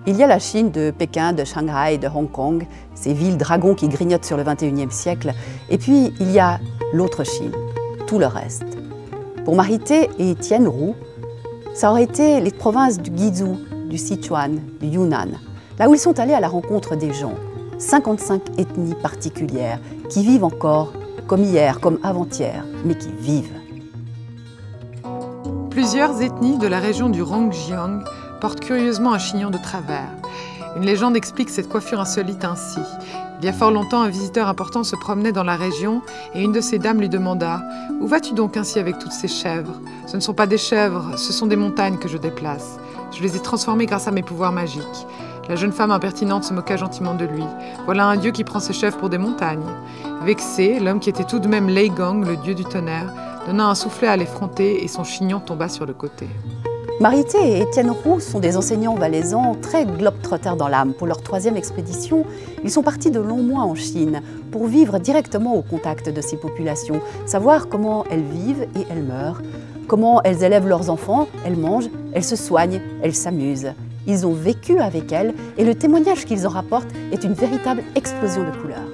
Il y a la Chine de Pékin, de Shanghai, de Hong Kong, ces villes dragons qui grignotent sur le XXIe siècle. Et puis, il y a l'autre Chine, tout le reste. Pour Marité et Étienne Roux, ça aurait été les provinces du Guizhou, du Sichuan, du Yunnan, là où ils sont allés à la rencontre des gens. 55 ethnies particulières qui vivent encore comme hier, comme avant-hier, mais qui vivent. Plusieurs ethnies de la région du Rongjiang portent curieusement un chignon de travers. Une légende explique cette coiffure insolite ainsi. Il y a fort longtemps, un visiteur important se promenait dans la région et une de ces dames lui demanda « Où vas-tu donc ainsi avec toutes ces chèvres ? Ce ne sont pas des chèvres, ce sont des montagnes que je déplace. Je les ai transformées grâce à mes pouvoirs magiques. » La jeune femme impertinente se moqua gentiment de lui. Voilà un dieu qui prend ses chèvres pour des montagnes. Vexé, l'homme qui était tout de même Lei Gong, le dieu du tonnerre, donna un soufflet à l'effronter et son chignon tomba sur le côté. Marité et Étienne Roux sont des enseignants valaisans très globe-trotters dans l'âme. Pour leur 3e expédition, ils sont partis de longs mois en Chine pour vivre directement au contact de ces populations, savoir comment elles vivent et elles meurent, comment elles élèvent leurs enfants, elles mangent, elles se soignent, elles s'amusent. Ils ont vécu avec elles et le témoignage qu'ils en rapportent est une véritable explosion de couleurs.